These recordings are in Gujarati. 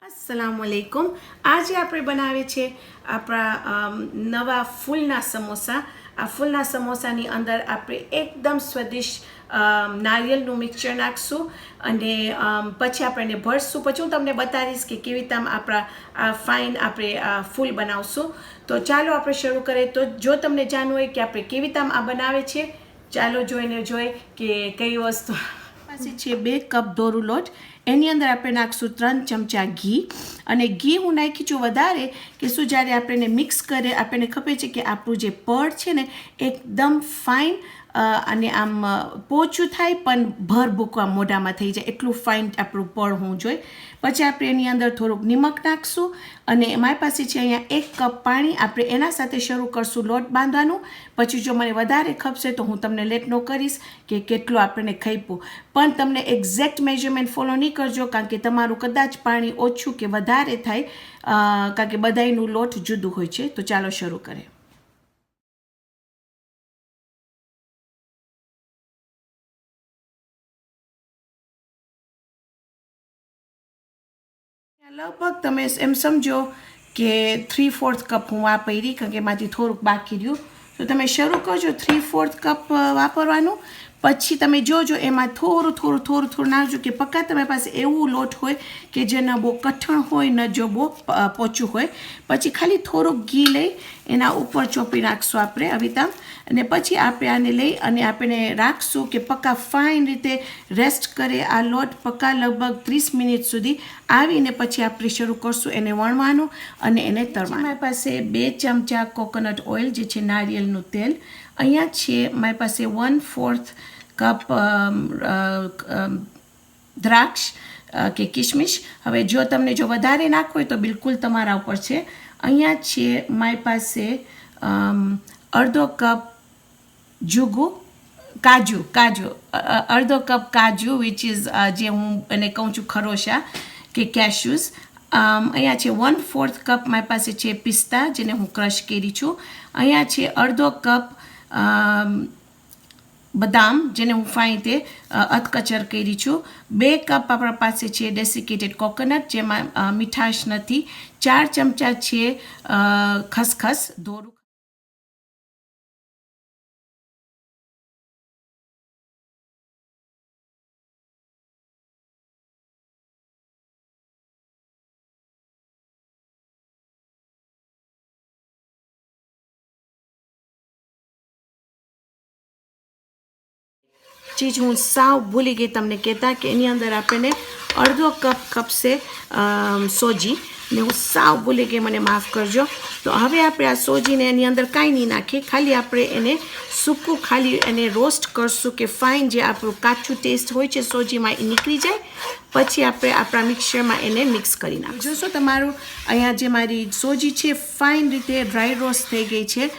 अस्सलामुअलैकुम। आज આપણે બનાવે છે આપણા નવા ફૂલના સમોસા। આ ફૂલના સમોસાની અંદર આપણે એકદમ સ્વાદિષ્ટ નારિયેળનું મિક્સચર નાખશું અને પછી આપણે એને ભરશું। પછી હું તમને બતાવીશ કે કેવી રીતે આપણા ફાઇન આપણે ફૂલ બનાવશું। તો ચાલો આપણે શરૂ કરીએ। તો જો તમને જાણવું હોય કે આપણે કેવી રીતે આ બનાવે છે, ચાલો જોઈને જોઈએ કે કઈ વસ્તુ પાસે છે। 2 કપ દોરું લોટ, એની અંદર આપણે નાખશું 3 ચમચા ઘી। અને ઘી હું નાખી છું વધારે કે શું જ્યારે આપણે એને મિક્સ કરીએ આપણને ખબર છે કે આપણું જે પડ છે ને એકદમ ફાઇન અને આમ પોચું થાય પણ ભરભૂકવા મોઢામાં થઈ જાય એટલું ફાઇન આપણું પડ હોવું જોઈએ। પછી આપણે એની અંદર થોડુંક નિમક નાખશું અને મારી પાસે છે અહીંયા 1 કપ પાણી। આપણે એના સાથે શરૂ કરશું લોટ બાંધવાનું। પછી જો મને વધારે ખપશે તો હું તમને લેટ નો કરીશ કે કેટલું આપણને ખપ્યું, પણ તમને એક્ઝેક્ટ મેઝરમેન્ટ ફોલો નહીં કરજો કારણ કે તમારું કદાચ પાણી ઓછું કે વધારે થાય, કારણ કે બધાયનું લોટ જુદું હોય છે। તો ચાલો શરૂ કરીએ। લગભગ તમે એમ સમજો કે 3/4 કપ હું વાપરી, કારણ કે એમાંથી થોડુંક બાકી રહ્યું। તો તમે શરૂ કરજો 3/4 કપ વાપરવાનું। પછી તમે જોજો એમાં થોડું નાખજો કે પક્કા તમારી પાસે એવું લોટ હોય કે જે ન બહુ કઠણ હોય ન જો બહુ પોચું હોય। પછી ખાલી થોડુંક ઘી લઈ એના ઉપર ચોપી નાખશું આપણે આવી રીતે, અને પછી આપણે આને લઈ અને આપણે રાખશું કે પક્કા ફાઇન રીતે રેસ્ટ કરે આ લોટ પક્કા લગભગ 30 મિનિટ સુધી। આવીને પછી આપણે શરૂ કરશું એને વણવાનું અને એને તળવાનું। મારી પાસે 2 ચમચા કોકોનટ ઓઇલ જે છે નારિયેળનું તેલ, અહીંયા છે મારી પાસે 1/4 કપ દ્રાક્ષ કે કિશમિશ। હવે જો તમને જો વધારે નાખવું હોય તો બિલકુલ તમારા ઉપર છે। અહીંયા છે મારી પાસે અડધો કપ કાજુ, અડધો કપ કાજુ વિચ ઇઝ જે હું એને કહું છું ખરોશા કે કેશ્યુઝ। અહીંયા છે 1/4 કપ મારી પાસે છે પિસ્તા જેને હું ક્રશ કરી છું। અહીંયા છે અડધો કપ બદામ જેને હું ફાઇન રીતે અધકચર કરી છું। 2 કપ આપણા પાસે છે ડેસિકેટેડ કોકોનટ જેમાં મીઠાશ નથી। 4 ચમચા છે ખસખસ ધોરું। ચીજ હું સાવ ભૂલી ગઈ તમને કહેતા કે એની અંદર આપણને અડધો કપ ખપશે સોજી, ને હું સાવ ભૂલી ગઈ, મને માફ કરજો। તો હવે આપણે આ સોજીને એની અંદર કાંઈ નહીં નાખીએ, ખાલી આપણે એને સૂકું ખાલી એને રોસ્ટ કરશું કે ફાઇન જે આપણું કાચું ટેસ્ટ હોય છે સોજીમાં એ નીકળી જાય। પછી આપણે આપણા મિક્સરમાં એને મિક્સ કરી નાખીશું। જોશો તમારું અહીંયા જે મારી સોજી છે ફાઇન રીતે ડ્રાય રોસ્ટ થઈ ગઈ છે।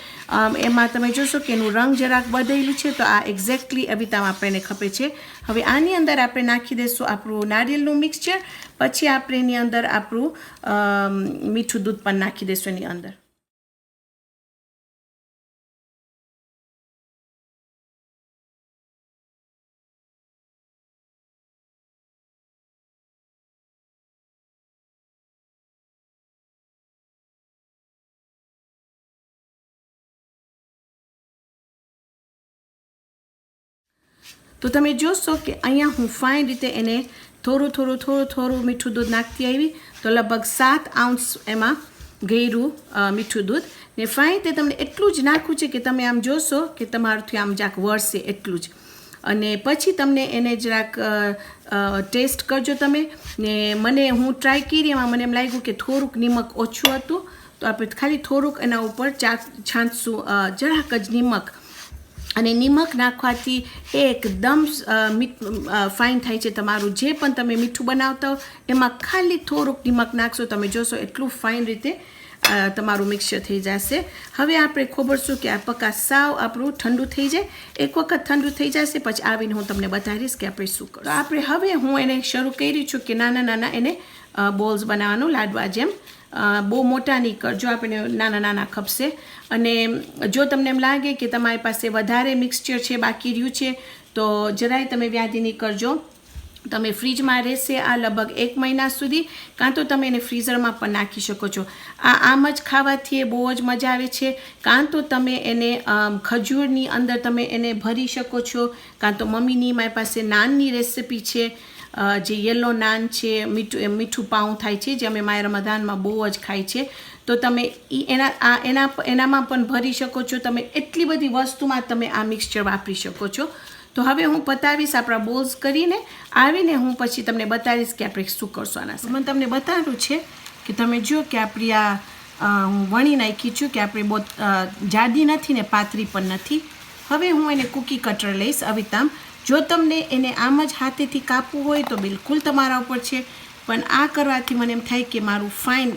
એમાં તમે જોશો કે એનું રંગ જરાક બદલેલું છે, તો આ એક્ઝેક્ટલી આવી રીતે આપણને ખપે છે। હવે આની અંદર આપણે નાખી દઈશું આપણું નારિયેળનું મિક્સચર। પછી આપણે એની અંદર આપણું મીઠું દૂધ પણ નાખી દઈશું એની અંદર। તો તમે જોશો કે અહીંયા હું ફાઇન રીતે એને થોડું મીઠું દૂધ નાખતી આવી, તો લગભગ 7 આઉન્સ એમાં ગળ્યું મીઠું દૂધ ને ફાઇન રીતે તમને એટલું જ નાખવું છે કે તમે આમ જોશો કે તમારાથી આમ જરાક વળશે એટલું જ। અને પછી તમને એને જરાક ટેસ્ટ કરજો તમે ને। હું ટ્રાય કરી એમાં મને એમ લાગ્યું કે થોડુંક નિમક ઓછું હતું, તો આપણે ખાલી થોડુંક એના ઉપર છાંટશું જરાક જ નિમક, અને નિમક નાખવાથી એકદમ ફાઇન થાય છે તમારું જે પણ તમે મીઠું બનાવતા હો એમાં ખાલી થોડુંક નિમક નાખશો, તમે જોશો એટલું ફાઇન રીતે તમારું મિક્સચર થઈ જશે। હવે આપણે ખોબરશું કે આ પક્કા સાવ આપણું ઠંડુ થઈ જાય। એક વખત ઠંડુ થઈ જશે પછી આવીને હું તમને બતાવીશ કે આપણે શું કરશું। તો આપણે હવે હું એને શરૂ કરી છું કે નાના એને બોલ્સ બનાવવાનું લાડવા જેમ। બહુ મોટા નહીં કરજો, આપણને નાના ખપશે। અને જો તમને એમ લાગે કે તમારી પાસે વધારે મિક્સચર છે બાકી રહ્યું છે તો જરાય તમે વ્યાધી નહીં કરજો, તમે ફ્રીજમાં રહેશે આ લગભગ 1 મહિના સુધી, કાં તો તમે એને ફ્રીઝરમાં પણ નાખી શકો છો. આમ જ ખાવાથી એ બહુ જ મજા આવે છે. કાં તો તમે એને ખજૂરની અંદર તમે એને ભરી શકો છો, કાં તો મમ્મીની મારી પાસે નાનની રેસિપી છે, જે યલો નાન છે, મીઠું પાઉં થાય છે, જે અમે મારા રમદાનમાં બહુ જ ખાય છે. તો તમે એનામાં પણ ભરી શકો છો. તમે એટલી બધી વસ્તુમાં તમે આ મિક્સચર વાપરી શકો છો. તો હવે હું પતાવીશ આપણા બોલ્સ કરીને, આવીને હું પછી તમને બતાવીશ કે આપણે શું કરશું આના. મને તમને બતાવ્યું છે કે તમે જો કે આપણી હું વણી નાખી છું, કે આપણે બહુ જાડી નથી ને પાતળી પણ નથી. હવે હું એને કૂકી કટર લઈશ અવિતામ. જો તમને એને આમ જ હાથેથી કાપવું હોય તો બિલકુલ તમારા ઉપર છે, પણ આ કરવાથી મને એમ થાય કે મારું ફાઇન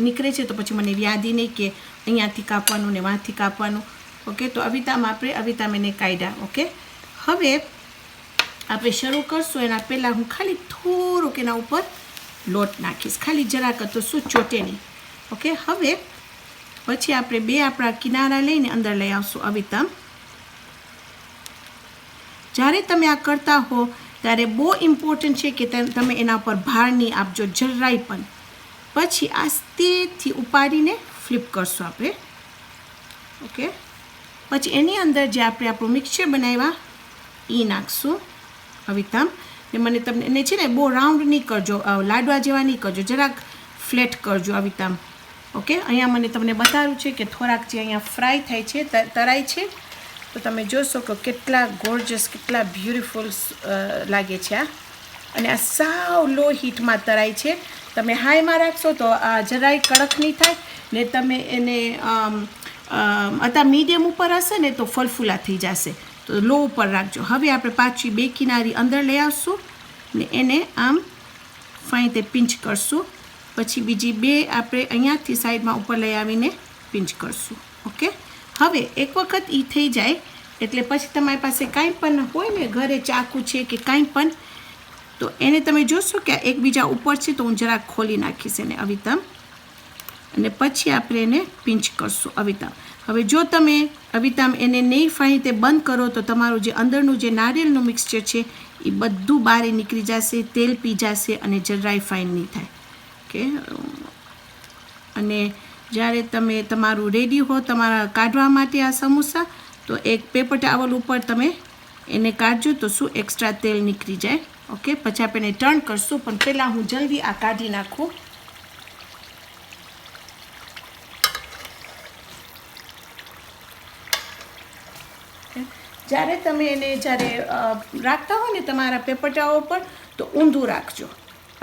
નીકળે છે, તો પછી મને યાદી નહીં કે અહીંયાથી કાપવાનું ને વાંથી કાપવાનું. ઓકે, તો અવિતામ એને કાઢ્યા. ઓકે, હવે આપણે શરૂ કરશું એના પહેલાં હું ખાલી થોડુંક એના ઉપર લોટ નાખીશ, ખાલી જરાક, તો શું ચોટે નહીં. ઓકે, હવે પછી આપણે બે આપણા કિનારા લઈને અંદર લઈ આવશું અવિતામ. જ્યારે તમે આ કરતા હો ત્યારે બહુ ઇમ્પોર્ટન્ટ છે કે તમે એના પર ભાર નહીં આપજો જરાય પણ. પછી આસ્તેથી ઉપાડીને ફ્લિપ કરશું આપણે. ઓકે, પછી એની અંદર જે આપણે આપણું મિક્સચર બનાવ્યા એ નાખશું અવિતામ. ને મને તમને એને છે ને બહુ રાઉન્ડ નહીં કરજો, લાડવા જેવા નહીં કરજો, જરાક ફ્લેટ કરજો અવિતામ. ઓકે, અહીંયા મને તમને બતાવ્યું છે કે થોડાક જે અહીંયા ફ્રાય થાય છે, તરાય છે, તો તમે જોશો કે કેટલા ગોર્જસ, કેટલા બ્યુટિફુલ લાગે છે આ. અને આ સાવ લો હીટમાં તરાય છે. તમે હાઈમાં રાખશો તો આ જરાય કડક નહીં થાય, ને તમે એને અત્યારે મીડિયમ ઉપર હશે ને તો ફલફુલા થઈ જશે, તો લો ઉપર રાખજો. હવે આપણે પાછી બે કિનારી અંદર લઈ આવશું ને એને આમ ફાઈન તે પિંચ કરશું. પછી બીજી બે આપણે અહીંયાથી સાઈડમાં ઉપર લઈ આવીને પિંચ કરશું. ઓકે, હવે એક વખત એ થઈ જાય એટલે પછી તમારી પાસે કાંઈ પણ હોય ને ઘરે, ચાકુ છે કે કાંઈ પણ, તો એને તમે જોશો કે એકબીજા ઉપર છે, તો હું જરાક ખોલી નાખીશ એને અવિતામ, અને પછી આપણે એને પિંચ કરશું અવિતામ. હવે જો તમે અવિતામ એને નહીં ફાઈ તે બંધ કરો તો તમારું જે અંદરનું જે નારિયેળનું મિક્સચર છે એ બધું બહાર નીકળી જશે, તેલ પી જશે અને જરાય ફાઇન નહીં થાય. ઓકે, અને જ્યારે તમે તમારું રેડી હો તમારા કાઢવા માટે આ સમોસા, તો એક પેપર ટાવલ ઉપર તમે એને કાઢજો, તો શું એક્સ્ટ્રા તેલ નીકળી જાય. ઓકે, પછી આપણે એને ટર્ન કરશું, પણ પહેલાં હું જલ્દી આ કાઢી નાખું. જ્યારે તમે એને રાખતા હો ને તમારા પેપર ટાવલ પર, તો ઊંધું રાખજો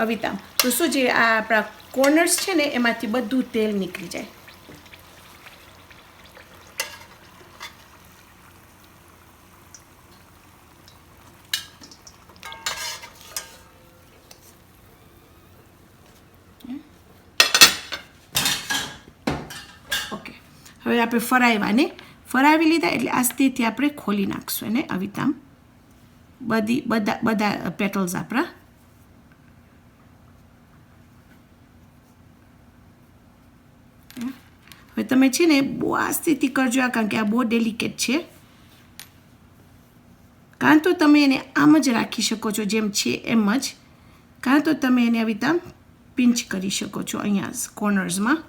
અવિતામ, તો શું જે આ આપણા કોર્નર્સ છે ને એમાંથી બધું તેલ નીકળી જાય. ઓકે, હવે આપણે ફરાવી લીધા એટલે આસ્તેથી આપણે ખોલી નાખશું એને અવિતામ, બધા પેટલ્સ આપણા. હવે તમે છે ને બહુ આસ્તેથી કરજો આ, કારણ કે આ બહુ ડેલિકેટ છે. કાં તો તમે એને આમ જ રાખી શકો છો જેમ છે એમ જ, કાં તો તમે એને અવિતામ પિંચ કરી શકો છો અહીંયા કોર્નર્સમાં,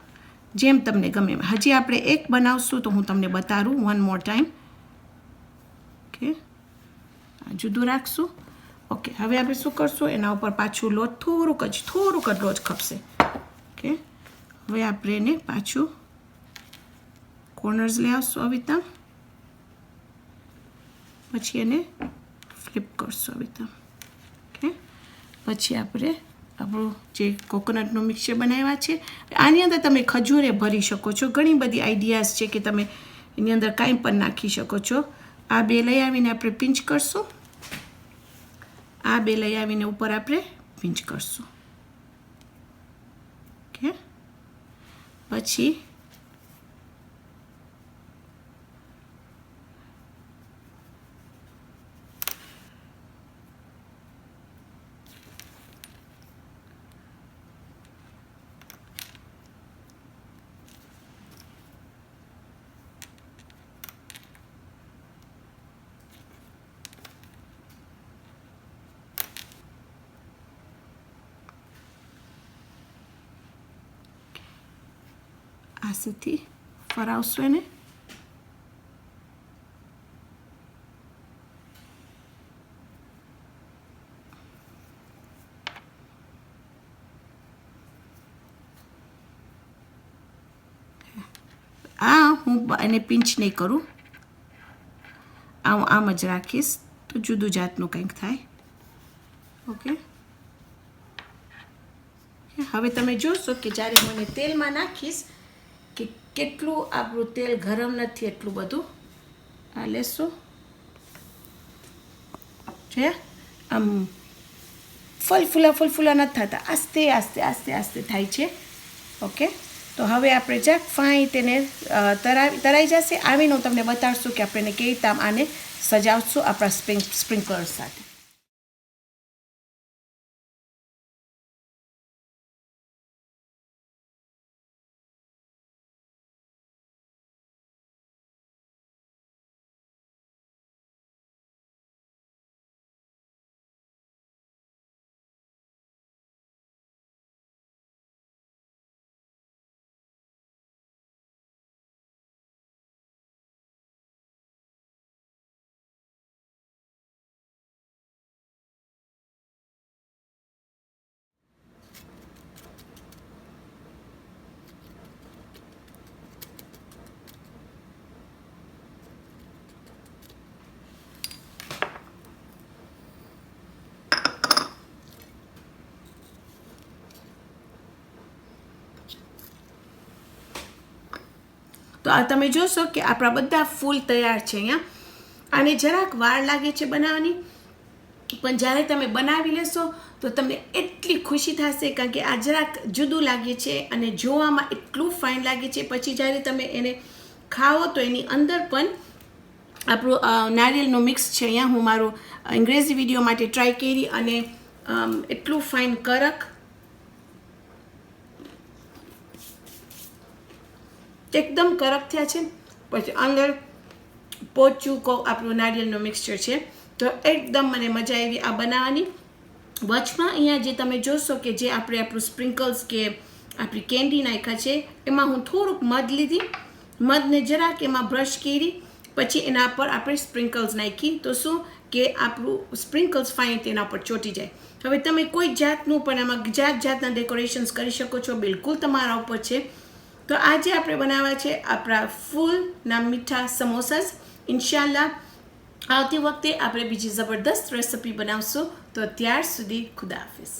જેમ તમને ગમે. હજી આપણે એક બનાવશું તો હું તમને બતાવું વન મોર ટાઈમ. ઓકે, જુદું રાખશું. ઓકે, હવે આપણે શું કરશું, એના ઉપર પાછું લોટ થોડુંક જ લોટ ખપશે. ઓકે, હવે આપણે એને પાછું કોર્નર્સ લઈ આવશું અવિતામ, પછી એને ફ્લિપ કરશું અવિતામ. ઓકે, પછી આપણે આપણું જે કોકોનટનું મિક્સચર બનાવ્યા છે આની અંદર તમે ખજૂરે ભરી શકો છો. ઘણી બધી આઈડિયાઝ છે કે તમે એની અંદર કાંઈ પણ નાખી શકો છો. આ બે લઈ આવીને આપણે પિંચ કરશું, આ બે લઈ આવીને ઉપર આપણે પિંચ કરશું. ઓકે, પછી પાસેથી ફરાવશું એને. હું એને પિંચ નહીં કરું, હું આમ જ રાખીશ તો જુદું જાતનું કંઈક થાય. ઓકે, હવે તમે જોશો કે જ્યારે હું એને તેલમાં નાખીશ કે કેટલું આપણું તેલ ગરમ નથી, એટલું બધું આ લેશું છે. આમ ફૂલફૂલા નથી થતા, આસ્તે આસ્તે આસ્તે આસ્તે થાય છે. ઓકે, તો હવે આપણે જાક ફાઈ તેને તરાઈ જશે. આવીને હું તમને બતાડશું કે આપણે કેવી રીતે આને સજાવશું આપણા સ્પ્રિંકલર્સ સાથે. તો આ તમે જોશો કે આપણા બધા ફૂલ તૈયાર છે. અહીંયા આને જરાક વાર લાગે છે બનાવવાની, પણ જ્યારે તમે બનાવી લેશો તો તમને એટલી ખુશી થશે, કારણ કે આ જરાક જુદું લાગે છે અને જોવામાં એટલું ફાઇન લાગે છે. પછી જ્યારે તમે એને ખાઓ તો એની અંદર પણ આપણું નારિયેળનું મિક્સ છે. અહીંયા હું મારું અંગ્રેજી વિડીયો માટે ટ્રાય કરી અને એટલું ફાઇન કડક એકદમ કડક થયા છે. પછી અંદર પોચું આપણું નારિયેળનું મિક્સચર છે. તો એકદમ મને મજા આવી આ બનાવવાની. વચમાં અહીંયા જે તમે જોશો કે જે આપણું સ્પ્રિંકલ્સ કે આપણી કેન્ડી નાખ્યા છે, એમાં હું થોડુંક મધ લીધી, મધને જરાક એમાં બ્રશ કરી, પછી એના પર આપણે સ્પ્રિંકલ્સ નાખી, તો શું કે આપણું સ્પ્રિંકલ્સ ફાઇન તેના પર ચોંટી જાય. હવે તમે કોઈ જાતનું પણ આમાં જાતના ડેકોરેશન્સ કરી શકો છો, બિલકુલ તમારા ઉપર છે. તો આજે આપણે બનાવવા છે આપણા ફૂલના મીઠા સમોસાસ. ઇન્શાલ્લાહ આવતી વખતે આપણે બીજી જબરદસ્ત રેસિપી બનાવશું. તો ત્યાર સુધી ખુદા હાફિઝ.